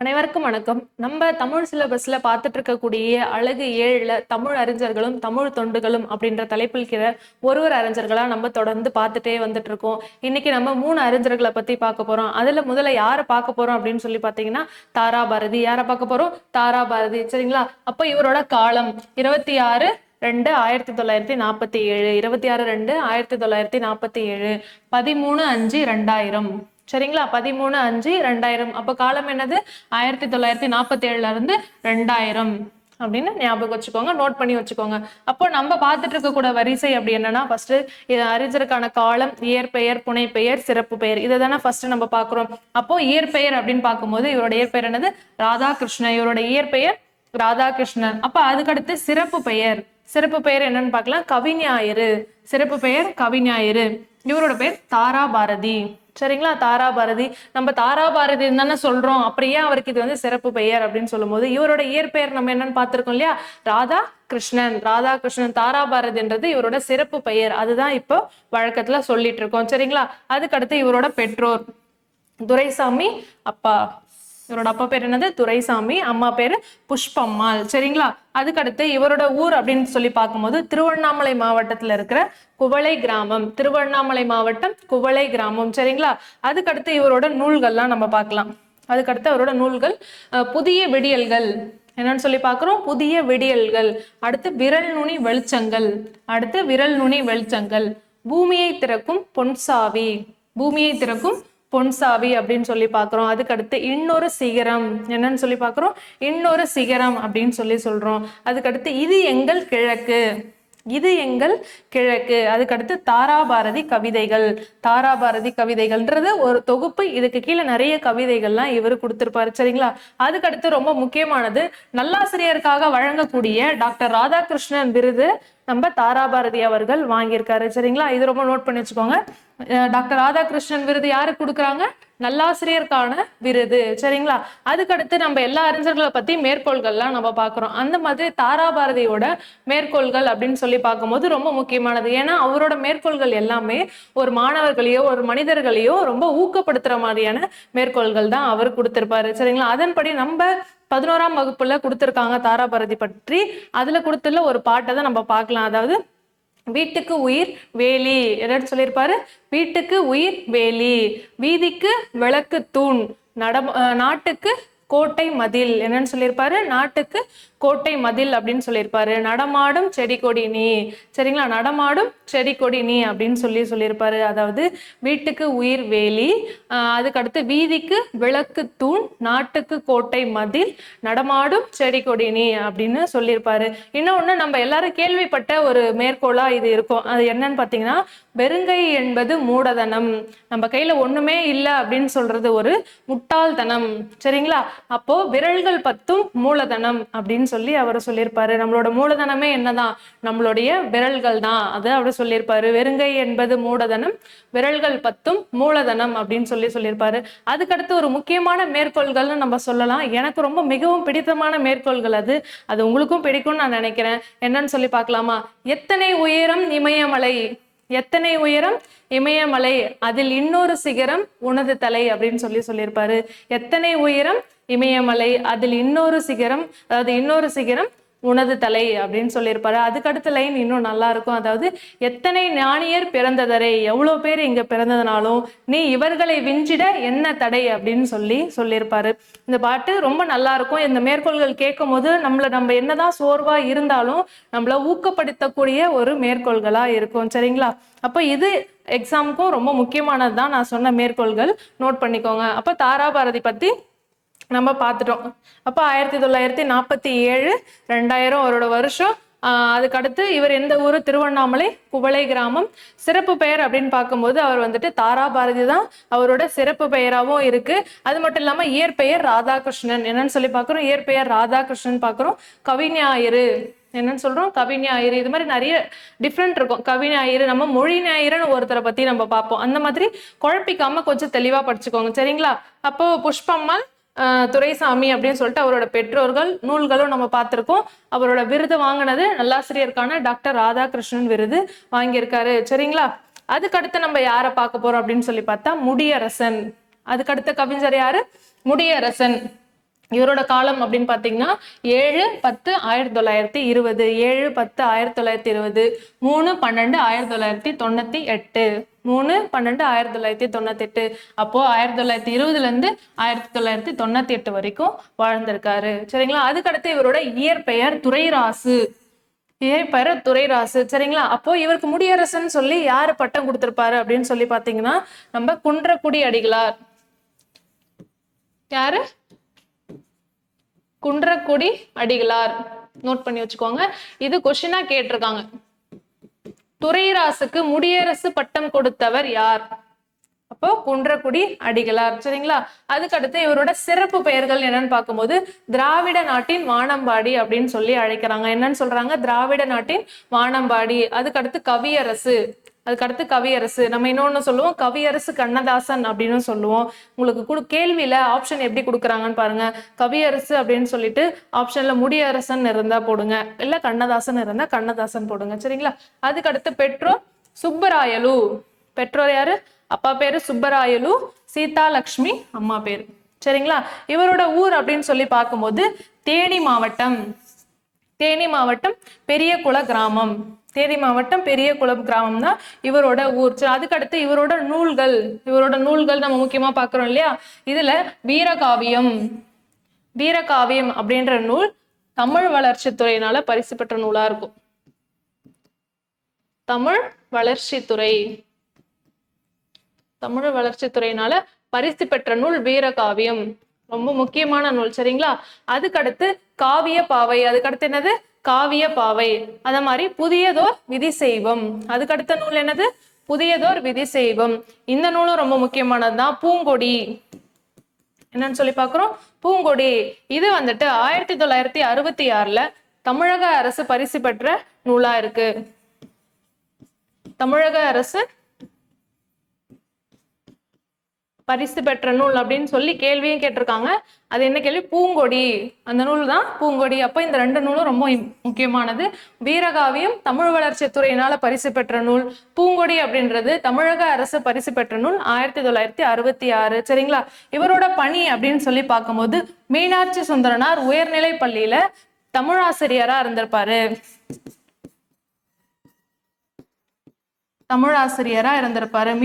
அனைவருக்கும் வணக்கம். நம்ம தமிழ் சிலபஸ்ல பார்த்துட்டு இருக்கக்கூடிய அழகு 7ல தமிழ் அறிஞர்களும் தமிழ் தொண்டுகளும் அப்படின்ற தலைப்பில் கீழே ஒரு அறிஞர்களா நம்ம தொடர்ந்து பார்த்துட்டே வந்துட்டு இருக்கோம். இன்னைக்கு நம்ம 3 அறிஞர்களை பத்தி பார்க்க போறோம். அதுல முதல்ல யாரை பார்க்க போறோம் அப்படின்னு சொல்லி பார்த்தீங்கன்னா தாரா பாரதி. யாரை பார்க்க போறோம்? தாரா பாரதி. சரிங்களா? அப்ப இவரோட காலம் 26/2/1947, 26/2/1947, 13/5/2000. சரிங்களா? 13/5/2000. அப்ப காலம் என்னது? 1947 இருந்து 2000 அப்படின்னு ஞாபகம் வச்சுக்கோங்க, நோட் பண்ணி வச்சுக்கோங்க. அப்போ நம்ம பார்த்துட்டு இருக்க கூட வரிசை அப்படி என்னன்னா, ஃபர்ஸ்ட் அறிஞருக்கான காலம், இயற்பெயர், புனைப்பெயர், சிறப்பு பெயர், இதை தானே ஃபர்ஸ்ட் நம்ம பாக்குறோம். அப்போ இயற்பெயர் அப்படின்னு பார்க்கும்போது இவரோட இயற்பெயர் என்னது? ராதாகிருஷ்ணன். இவரோட இயற்பெயர் ராதாகிருஷ்ணன். அப்ப அதுக்கடுத்து சிறப்பு பெயர். சிறப்பு பெயர் என்னன்னு பார்க்கலாம். கவிஞாயிறு. சிறப்பு பெயர் கவிஞாயிறு. இவரோட பேர் தாரா பாரதி. சரிங்களா? தாரா பாரதி. நம்ம தாரா பாரதி தானே சொல்றோம், அப்படியே அவருக்கு இது சிறப்பு பெயர் அப்படின்னு சொல்லும் போது இவரோட இயற்பெயர் நம்ம என்னன்னு பார்த்திருக்கோம் இல்லையா? ராதாகிருஷ்ணன். ராதாகிருஷ்ணன். தாரா பாரதின்றது இவரோட சிறப்பு பெயர். அதுதான் இப்போ வழக்கத்துல சொல்லிட்டு இருக்கோம். சரிங்களா? அதுக்கடுத்து இவரோட பெற்றோர் துரைசாமி அப்பா. இவரோட அப்பா பேர் என்னது? துரைசாமி. அம்மா பேரு புஷ்பம்மாள். சரிங்களா? அதுக்கடுத்து இவரோட ஊர் அப்படின்னு சொல்லி பார்க்கும்போது திருவண்ணாமலை மாவட்டத்துல இருக்கிற குவளை கிராமம். திருவண்ணாமலை மாவட்டம் குவளை கிராமம். சரிங்களா? அதுக்கடுத்து இவரோட நூல்கள்லாம் நம்ம பார்க்கலாம். அதுக்கடுத்து அவரோட நூல்கள் புதிய விடியல்கள் என்னன்னு சொல்லி பார்க்கிறோம். புதிய விடியல்கள். அடுத்து விரல் நுனி வெளிச்சங்கள். அடுத்து விரல் நுனி வெளிச்சங்கள். பூமியை திறக்கும் பொன்சாவி. பூமியை திறக்கும் பொன்சாவி அப்படின்னு சொல்லி பார்க்கிறோம். அதுக்கடுத்து இன்னொரு சிகரம். என்னன்னு சொல்லி பார்க்கிறோம். இன்னொரு சிகரம் அப்படின்னு சொல்றோம். அதுக்கடுத்து இது எங்கள் கிழக்கு. இது எங்கள் கிழக்கு. அதுக்கடுத்து தாராபாரதி கவிதைகள். தாராபாரதி கவிதைகள்ன்றது ஒரு தொகுப்பு. இதுக்கு கீழே நிறைய கவிதைகள்லாம் இவரு கொடுத்திருப்பாரு. சரிங்களா? அதுக்கடுத்து ரொம்ப முக்கியமானது, நல்லாசிரியருக்காக வழங்கக்கூடிய டாக்டர் ராதாகிருஷ்ணன் விருது நம்ம தாராபாரதி அவர்கள் வாங்கியிருக்காரு. சரிங்களா? இது ரொம்ப நோட் பண்ணி வச்சுக்கோங்க. டாக்டர் ராதாகிருஷ்ணன் விருது யாருக்கு கொடுக்குறாங்க? நல்லாசிரியருக்கான விருது. சரிங்களா? அதுக்கடுத்து நம்ம எல்லா அறிஞர்களை பத்தி மேற்கோள்கள்லாம் நம்ம பார்க்கிறோம். அந்த மாதிரி தாராபாரதியோட மேற்கோள்கள் அப்படின்னு சொல்லி பார்க்கும்போது ரொம்ப முக்கியமானது. ஏன்னா அவரோட மேற்கோள்கள் எல்லாமே ஒரு மாணவர்களையோ ஒரு மனிதர்களையோ ரொம்ப ஊக்கப்படுத்துற மாதிரியான மேற்கோள்கள் தான் அவர் கொடுத்திருப்பாரு. சரிங்களா? அதன்படி நம்ம 11ஆம் வகுப்புல கொடுத்திருக்காங்க தாராபாரதி பற்றி. அதுல கொடுத்துள்ள ஒரு பாட்டை தான் நம்ம பார்க்கலாம். அதாவது வீட்டுக்கு உயிர் வேலி என்னன்னு சொல்லியிருப்பாரு. வீட்டுக்கு உயிர் வேலி, வீதிக்கு விளக்கு தூண், நாட்டுக்கு கோட்டை மதில். என்னன்னு சொல்லியிருப்பாரு? நாட்டுக்கு கோட்டை மதில் அப்படின்னு சொல்லியிருப்பாரு. நடமாடும் செடி கொடி நீ. சரிங்களா? நடமாடும் செடி கொடி நீ அப்படின்னு சொல்லியிருப்பாரு. அதாவது வீட்டுக்கு உயிர் வேலி, அதுக்கடுத்து வீதிக்கு விளக்கு தூண், நாட்டுக்கு கோட்டை மதில், நடமாடும் செடி கொடி நீ அப்படின்னு சொல்லியிருப்பாரு. இன்னொன்னு நம்ம எல்லாரும் கேள்விப்பட்ட ஒரு மேற்கோளா இது இருக்கும். அது என்னன்னு பாத்தீங்கன்னா, வெறுங்கை என்பது மூடதனம். நம்ம கையில ஒண்ணுமே இல்லை அப்படின்னு சொல்றது ஒரு முட்டாள்தனம். சரிங்களா? அப்போ விரல்கள் 10 மூலதனம் அப்படின்னு சொல்லி அவர் சொல்லியிருப்பாரு. நம்மளோட மூலதனமே என்னதான்? நம்மளுடைய விரல்கள் தான். அது அவர் சொல்லியிருப்பாரு. வெறுங்கை என்பது மூடதனம், விரல்கள் 10 மூலதனம் அப்படின்னு சொல்லியிருப்பாரு. அதுக்கடுத்து ஒரு முக்கியமான மேற்கோள்கள்னு நம்ம சொல்லலாம். எனக்கு ரொம்ப மிகவும் பிடித்தமான மேற்கோள்கள் அது. அது உங்களுக்கும் பிடிக்கும்னு நான் நினைக்கிறேன். என்னன்னு சொல்லி பார்க்கலாமா? எத்தனை உயரம் இமயமலை, எத்தனை உயரம் இமயமலை, அதில் இன்னொரு சிகரம் உனது தலை அப்படின்னு சொல்லியிருப்பாரு. எத்தனை உயரம் இமயமலை, அதில் இன்னொரு சிகரம், அதாவது இன்னொரு சிகரம் உனது தலை அப்படின்னு சொல்லியிருப்பாரு. அதுக்கடுத்த லைன் இன்னும் நல்லா இருக்கும். அதாவது எத்தனை ஞானியர் பிறந்ததரை, எவ்வளவு பேர் இங்க பிறந்ததுனாலும் நீ இவர்களை விஞ்சிட என்ன தடை அப்படின்னு சொல்லியிருப்பாரு. இந்த பாட்டு ரொம்ப நல்லா இருக்கும். இந்த மேற்கோள்கள் கேட்கும் போது நம்ம என்னதான் சோர்வா இருந்தாலும் நம்மள ஊக்கப்படுத்தக்கூடிய ஒரு மேற்கோள்களா இருக்கும். சரிங்களா? அப்போ இது எக்ஸாமுக்கும் ரொம்ப முக்கியமானது தான் நான் சொன்ன மேற்கோள்கள். நோட் பண்ணிக்கோங்க. அப்ப தாராபாரதி பத்தி நம்ம பார்த்துட்டோம். அப்போ 1947 2000 அவரோட வருஷம். அதுக்கடுத்து இவர் எந்த ஊரு? திருவண்ணாமலை குவளை கிராமம். சிறப்பு பெயர் அப்படின்னு பார்க்கும்போது அவர் தாராபாரதி தான் அவரோட சிறப்பு பெயராகவும் இருக்கு. அது மட்டும் இல்லாம இயற்பெயர் ராதாகிருஷ்ணன். என்னன்னு சொல்லி பார்க்கிறோம். இயற்பெயர் ராதாகிருஷ்ணன் பார்க்கிறோம். கவிஞாயிறு என்னன்னு சொல்றோம்? கவிஞாயிறு. இது மாதிரி நிறைய டிஃப்ரெண்ட் இருக்கும். கவிஞாயிறு, நம்ம மொழி ஞாயிறுன்னு ஒருத்தரை பத்தி நம்ம பார்ப்போம். அந்த மாதிரி குழப்பிக்காம கொஞ்சம் தெளிவா படிச்சுக்கோங்க. சரிங்களா? அப்போ புஷ்பம்மாள், துரைசாமி அப்படின்னு சொல்லிட்டு அவரோட பெற்றோர்கள், நூல்களும் நம்ம பார்த்திருக்கோம். அவரோட விருது வாங்கினது நல்லாசிரியருக்கான டாக்டர் ராதாகிருஷ்ணன் விருது வாங்கியிருக்காரு. சரிங்களா? அதுக்கடுத்து நம்ம யாரை பார்க்க போறோம் அப்படின்னு சொல்லி பார்த்தா முடியரசன். அதுக்கடுத்த கவிஞர் யாரு? முடியரசன். இவரோட காலம் அப்படின்னு பாத்தீங்கன்னா 7/10/1920, 7/10/1920, 3/12/1998, 3/12/1998. அப்போ 1920ல இருந்து 1998 வரைக்கும் வாழ்ந்திருக்காரு. சரிங்களா? அதுக்கடுத்து இவரோட இயற்பெயர் துரைராசு. இயற்பெயர் துரைராசு. சரிங்களா? அப்போ இவருக்கு முடியரசன் சொல்லி யாரு பட்டம் கொடுத்திருப்பாரு அப்படின்னு சொல்லி பாத்தீங்கன்னா நம்ம குன்றக்குடி அடிகளார். யாரு? குன்றக்குடி அடிகளார். நோட் பண்ணி வச்சுக்கோங்க. இது கொஸ்டினா கேட்டிருக்காங்க. துரைராசுக்கு முடியரசு பட்டம் கொடுத்தவர் யார்? அப்போ குன்றக்குடி அடிகளார். சரிங்களா? அதுக்கடுத்து இவரோட சிறப்பு பெயர்கள் என்னன்னு பார்க்கும்போது திராவிட நாட்டின் வானம்பாடி அப்படின்னு சொல்லி அழைக்கிறாங்க. என்னன்னு சொல்றாங்க? திராவிட நாட்டின் வானம்பாடி. அதுக்கடுத்து கவியரசு. நம்ம இன்னொன்னு சொல்லுவோம் கவியரசு கண்ணதாசன் அப்படின்னு சொல்லுவோம். உங்களுக்கு கேள்வியில ஆப்ஷன் எப்படி கொடுக்குறாங்கன்னு பாருங்க. கவியரசு அப்படின்னு சொல்லிட்டு ஆப்ஷன்ல முடியரசன் இருந்தா போடுங்க, இல்ல கண்ணதாசன் இருந்தா கண்ணதாசன் போடுங்க. சரிங்களா? அதுக்கடுத்து பெற்றோர் சுப்பராயலு. பெற்றோர் யாரு? அப்பா பேரு சுப்பராயலு, சீதா லட்சுமி அம்மா பேரு. சரிங்களா? இவரோட ஊர் அப்படின்னு சொல்லி பார்க்கும்போது தேனி மாவட்டம். பெரிய குள கிராமம். தேனி மாவட்டம் பெரிய குளம் கிராமம் தான் இவரோட ஊர். அதுக்கடுத்து இவரோட நூல்கள் நம்ம முக்கியமா பாக்குறோம் இல்லையா? இதுல வீரகாவியம் அப்படின்ற நூல் தமிழ் வளர்ச்சித்துறையினால பரிசு பெற்ற நூலா இருக்கும். தமிழ் வளர்ச்சித்துறையினால பரிசு பெற்ற நூல் வீரகாவியம். ரொம்ப முக்கியமான நூல். சரிங்களா? அதுக்கடுத்து காவிய பாவை. அதுக்கடுத்து என்னது? காவிய பாவை. அத மாதிரி புதியதோர் விதி செய்வம். அதுக்கடுத்த நூல் என்னது? புதியதோர் விதி செய்வம். இந்த நூலும் ரொம்ப முக்கியமானதுதான். பூங்கொடி. என்னன்னு சொல்லி பாக்குறோம்? பூங்கொடி. இது வந்துட்டு 1966ல தமிழக அரசு பரிசு பெற்ற நூலா இருக்கு. தமிழக அரசு பரிசு பெற்ற நூல் அப்படின்னு சொல்லி கேள்வியும் கேட்டிருக்காங்க. அது என்ன கேள்வி? பூங்கொடி. அந்த நூல் தான் பூங்கொடி. அப்போ இந்த ரெண்டு நூலும் ரொம்ப முக்கியமானது. வீரகாவியம் தமிழ் வளர்ச்சித்துறையினால பரிசு பெற்ற நூல். பூங்கொடி அப்படின்றது தமிழக அரசு பரிசு பெற்ற நூல் 1966. சரிங்களா? இவரோட பணி அப்படின்னு சொல்லி பார்க்கும்போது மீனாட்சி சுந்தரனார் உயர்நிலை பள்ளியில தமிழாசிரியரா இருந்திருப்பாரு.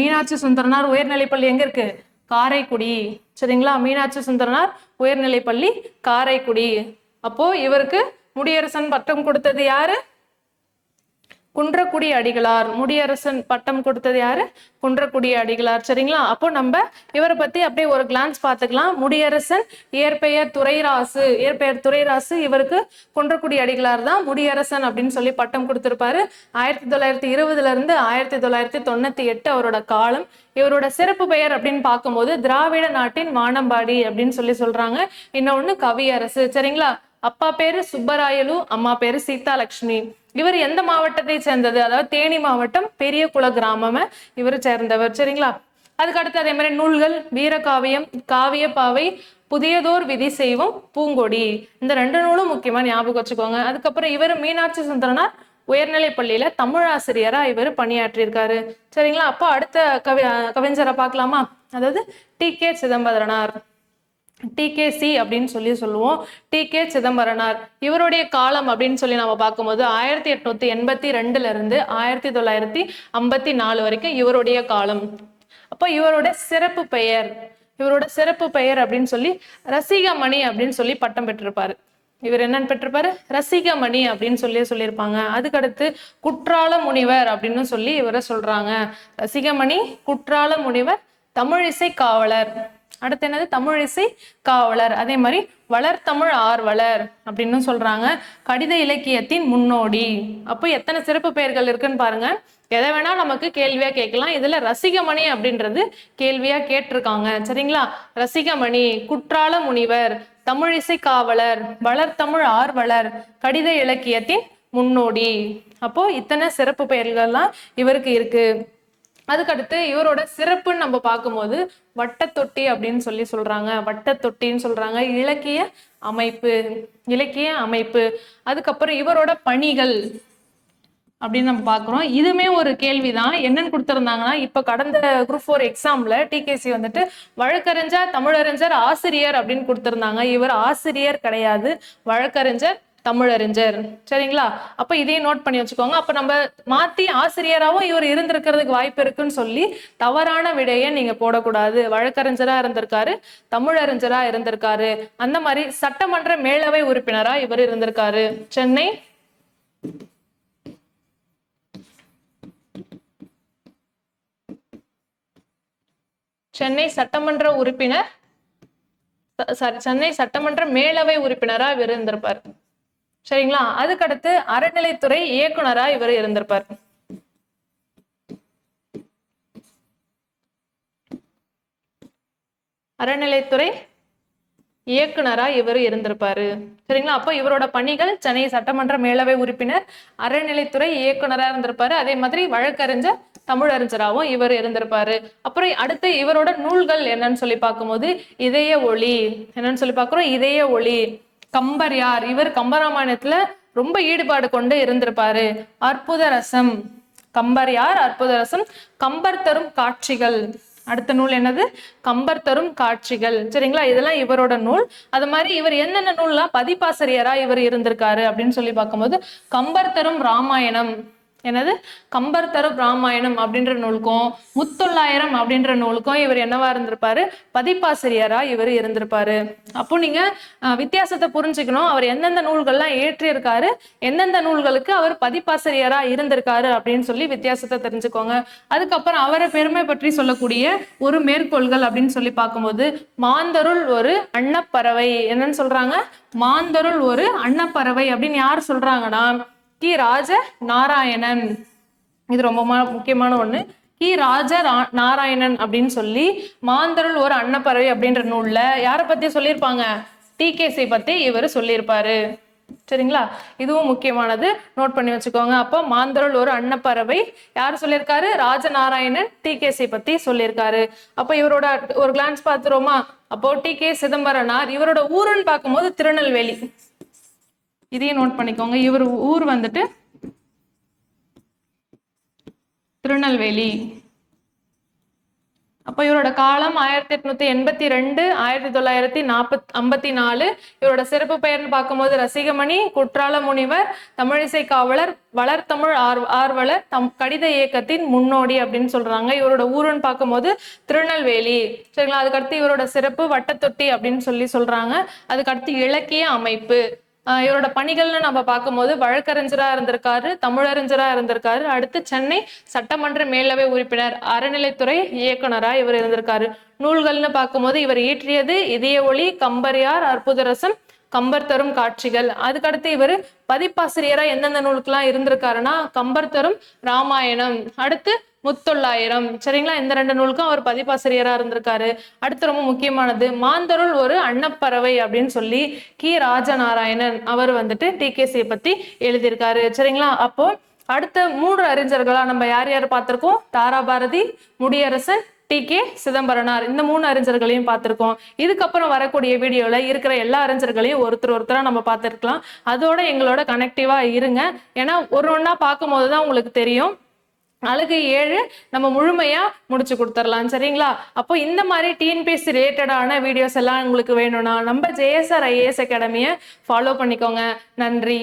மீனாட்சி சுந்தரனார் உயர்நிலைப்பள்ளி எங்க இருக்கு? காரைக்குடி. சரிங்களா? மீனாட்சி சுந்தரனார் உயர்நிலைப்பள்ளி காரைக்குடி. அப்போ இவருக்கு முடியரசன் பட்டம் கொடுத்தது யாரு? குன்றக்குடி அடிகளார். முடியரசன் பட்டம் கொடுத்தது யாரு? குன்றக்குடி அடிகளார். சரிங்களா? அப்போ நம்ம இவரை பத்தி அப்படியே ஒரு கிளான்ஸ் பார்த்துக்கலாம். முடியரசன். இயற்பெயர் துரைராசு. இவருக்கு குன்றக்குடி அடிகளார் தான் முடியரசன் அப்படின்னு சொல்லி பட்டம் கொடுத்திருப்பாரு. 1920ல இருந்து 1998 அவரோட காலம். இவரோட சிறப்பு பெயர் அப்படின்னு பார்க்கும்போது திராவிட நாட்டின் வானம்பாடி அப்படின்னு சொல்லி சொல்றாங்க. இன்னொன்னு கவியரசு. சரிங்களா? அப்பா பேரு சுப்பராயலு, அம்மா பேரு சீதா லட்சுமி. இவர் எந்த மாவட்டத்தை சேர்ந்தது? அதாவது தேனி மாவட்டம் பெரிய குள கிராமம் இவர் சேர்ந்தவர். சரிங்களா? அதுக்கு அடுத்து அதே மாதிரி நூல்கள் வீரகாவியம், காவிய பாவை, புதியதோர் விதி செய்வம், பூங்கொடி. இந்த ரெண்டு நூலும் முக்கியமா ஞாபகம் வச்சுக்கோங்க. அதுக்கப்புறம் இவர் மீனாட்சி சுந்தரனார் உயர்நிலை பள்ளியில தமிழாசிரியரா இவர் பணியாற்றியிருக்காரு. சரிங்களா? அப்போ அடுத்த கவிஞரை பார்க்கலாமா? அதாவது டி.கே. சிதம்பரனார். டிகேசி அப்படின்னு சொல்லுவோம். டி.கே. சிதம்பரனார். இவருடைய காலம் அப்படின்னு சொல்லி நம்ம பார்க்கும்போது 1882ல இருந்து 1954 வரைக்கும் இவருடைய காலம். அப்போ இவரோட சிறப்பு பெயர் அப்படின்னு சொல்லி ரசிகமணி அப்படின்னு சொல்லி பட்டம் பெற்றிருப்பாரு. இவர் என்னன்னு பெற்றிருப்பாரு? ரசிகமணி அப்படின்னு சொல்லியிருப்பாங்க. அதுக்கடுத்து குற்றால முனிவர் அப்படின்னு சொல்லி இவரை சொல்றாங்க. ரசிகமணி, குற்றால முனிவர், தமிழிசை காவலர். அடுத்து என்னது? தமிழிசை காவலர். அதே மாதிரி வளர்த்தமிழ் ஆர்வலர் அப்படின்னு சொல்றாங்க. கடித இலக்கியத்தின் முன்னோடி. அப்போ எத்தனை சிறப்பு பெயர்கள் இருக்குன்னு பாருங்க. எதை வேணா நமக்கு கேள்வியா கேட்கலாம். இதுல ரசிகமணி அப்படின்றது கேள்வியா கேட்டிருக்காங்க. சரிங்களா? ரசிகமணி, குற்றால முனிவர், தமிழிசை காவலர், வளர்த்தமிழ் ஆர்வலர், கடித இலக்கியத்தின் முன்னோடி. அப்போ இத்தனை சிறப்பு பெயர்கள்லாம் இவருக்கு இருக்கு. அதுக்கடுத்து இவரோட சிறப்புன்னு நம்ம பார்க்கும்போது வட்டத்தொட்டி அப்படின்னு சொல்றாங்க. வட்டத்தொட்டின்னு சொல்றாங்க. இலக்கிய அமைப்பு. அதுக்கப்புறம் இவரோட பணிகள் அப்படின்னு நம்ம பாக்குறோம். இதுமே ஒரு கேள்விதான். என்னன்னு கொடுத்திருந்தாங்கன்னா, இப்ப கடந்த குரூப் 4 எக்ஸாம்ல டிகேசி வந்துட்டு வழக்கறிஞர், தமிழறிஞர், ஆசிரியர் அப்படின்னு கொடுத்திருந்தாங்க. இவர் ஆசிரியர் கிடையாது, வழக்கறிஞர், தமிழறிஞர். சரிங்களா? அப்ப இதையும் நோட் பண்ணி வச்சுக்கோங்க. அப்ப நம்ம மாத்தி ஆசிரியராகவும் இவர் இருந்திருக்கிறதுக்கு வாய்ப்பு இருக்குன்னு சொல்லி தவறான விடையை நீங்க போடக்கூடாது. வழக்கறிஞரா இருந்திருக்காரு, தமிழறிஞரா இருந்திருக்காரு, அந்த மாதிரி சட்டமன்ற மேலவை உறுப்பினரா இவர் இருந்திருக்காரு. சென்னை சட்டமன்ற உறுப்பினர், சென்னை சட்டமன்ற மேலவை உறுப்பினரா இவர் இருந்திருப்பார். சரிங்களா? அதுக்கடுத்து அறநிலைத்துறை இயக்குனரா இவர் இருந்திருப்பார். அறநிலைத்துறை இயக்குனரா இவர் இருந்திருப்பாரு. சரிங்களா? அப்போ இவரோட பணிகள் சென்னை சட்டமன்ற மேலவை உறுப்பினர், அறநிலைத்துறை இயக்குனரா இருந்திருப்பாரு. அதே மாதிரி வழக்கறிஞர், தமிழறிஞராகவும் இவர் இருந்திருப்பாரு. அப்புறம் அடுத்து இவரோட நூல்கள் என்னன்னு சொல்லி பார்க்கும்போது இதய ஒளி, என்னன்னு சொல்லி பார்க்கிறோம், இதய ஒளி. கம்பர் யார்? இவர் கம்பராமாயணத்துல ரொம்ப ஈடுபாடு கொண்டு இருந்திருப்பாரு. அற்புத ரசம். கம்பர் யார்? அற்புத ரசம். கம்பர் தரும் காட்சிகள். அடுத்த நூல் என்னது? கம்பர் தரும் காட்சிகள். சரிங்களா? இதெல்லாம் இவரோட நூல். அது மாதிரி இவர் என்னென்ன நூல்லாம் பதிப்பாசிரியரா இவர் இருந்திருக்காரு அப்படின்னு சொல்லி பார்க்கும்போது கம்பர் தரும் ராமாயணம், என்னது? கம்பர் தரும் ராமாயணம் அப்படின்ற நூலுக்கும் முத்தொள்ளாயிரம் அப்படின்ற நூலுக்கும் இவர் என்னவா இருந்திருப்பாரு? பதிப்பாசிரியரா இவர் இருந்திருப்பாரு. அப்போ நீங்க வித்தியாசத்தை புரிஞ்சுக்கணும். அவர் எந்தெந்த நூல்கள்லாம் ஏற்றியிருக்காரு, எந்தெந்த நூல்களுக்கு அவர் பதிப்பாசிரியரா இருந்திருக்காரு அப்படின்னு சொல்லி வித்தியாசத்தை தெரிஞ்சுக்கோங்க. அதுக்கப்புறம் அவரை பெருமை பற்றி சொல்லக்கூடிய ஒரு மேற்கோள்கள் அப்படின்னு சொல்லி பார்க்கும்போது மாந்தருள் ஒரு அன்னப்பறவை. என்னன்னு சொல்றாங்க? மாந்தருள் ஒரு அன்னப்பறவை அப்படின்னு யார் சொல்றாங்கன்னா கி. ராஜ நாராயணன். இது ரொம்ப முக்கியமான ஒண்ணு. கி. ராஜ நாராயணன் அப்படின்னு சொல்லி மாந்தருள் ஒரு அன்னப்பறவை அப்படின்ற நூல்ல யாரை பத்தி சொல்லியிருப்பாங்க? டிகேசி பத்தி இவர் சொல்லியிருப்பாரு. சரிங்களா? இதுவும் முக்கியமானது, நோட் பண்ணி வச்சுக்கோங்க. அப்போ மாந்தருள் ஒரு அன்னப்பறவை யார் சொல்லியிருக்காரு? ராஜநாராயணன் டிகேசி பத்தி சொல்லியிருக்காரு. அப்ப இவரோட ஒரு கிளான்ஸ் பார்த்துருவோமா? அப்போ டி.கே. சிதம்பரனார் இவரோட ஊருன்னு பார்க்கும்போது திருநெல்வேலி. இதையும் நோட் பண்ணிக்கோங்க. இவர் ஊர் வந்துட்டு திருநெல்வேலி. அப்போ இவரோட காலம் 1882 1954. இவரோட சிறப்பு பெயர்னு பார்க்கும்போது ரசிகமணி, குற்றால முனிவர், தமிழிசை காவலர், வளர்த்தமிழ் ஆர்வலர், கடித இயக்கத்தின் முன்னோடி அப்படின்னு சொல்றாங்க. இவரோட ஊருன்னு பார்க்கும்போது திருநெல்வேலி. சரிங்களா? அதுக்கடுத்து இவரோட சிறப்பு வட்டத்தொட்டி அப்படின்னு சொல்லி சொல்றாங்க. அதுக்கடுத்து இலக்கிய அமைப்பு. இவரோட பணிகள்னு நம்ம பார்க்கும்போது வழக்கறிஞரா இருந்திருக்காரு, தமிழறிஞரா இருந்திருக்காரு. அடுத்து சென்னை சட்டமன்ற மேலவை உறுப்பினர், அறநிலைத்துறை இயக்குனரா இவர் இருந்திருக்காரு. நூல்கள்னு பார்க்கும்போது இவர் இயற்றியது இதய ஒளி, கம்பர் யார், அற்புதரசம், கம்பர் தரும் காட்சிகள். அதுக்கடுத்து இவர் பதிப்பாசிரியரா எந்தெந்த நூலுக்கெல்லாம் இருந்திருக்காருன்னா கம்பர் தரும் ராமாயணம், அடுத்து முத்தொள்ளாயிரம். சரிங்களா? இந்த 2 நூலுக்கும் அவர் பதிப்பாசிரியரா இருந்திருக்காரு. அடுத்து ரொம்ப முக்கியமானது மாந்தருள் ஒரு அன்னப்பறவை அப்படின்னு சொல்லி கி. ராஜநாராயணன் அவர் வந்துட்டு டிகேசியை பத்தி எழுதியிருக்காரு. சரிங்களா? அப்போ அடுத்த 3 அறிஞர்களா நம்ம யார் யார் பார்த்திருக்கோம்? தாராபாரதி, முடியரசன், டி.கே. சிதம்பரனார். இந்த 3 அறிஞர்களையும் பார்த்திருக்கோம். இதுக்கப்புறம் வரக்கூடிய வீடியோல இருக்கிற எல்லா அறிஞர்களையும் ஒருத்தரா நம்ம பார்த்திருக்கலாம். அதோட எங்களோட கனெக்டிவா இருங்க. ஏன்னா ஒண்ணா பார்க்கும் போதுதான் உங்களுக்கு தெரியும். அழகு 7 நம்ம முழுமையா முடிச்சு கொடுத்துடலாம். சரிங்களா? அப்போ இந்த மாதிரி டிஎன்பிஎஸ்சி ரிலேட்டடான வீடியோஸ் எல்லாம் உங்களுக்கு வேணும்னா நம்ம JSR IAS அகாடமியை ஃபாலோ பண்ணிக்கோங்க. நன்றி.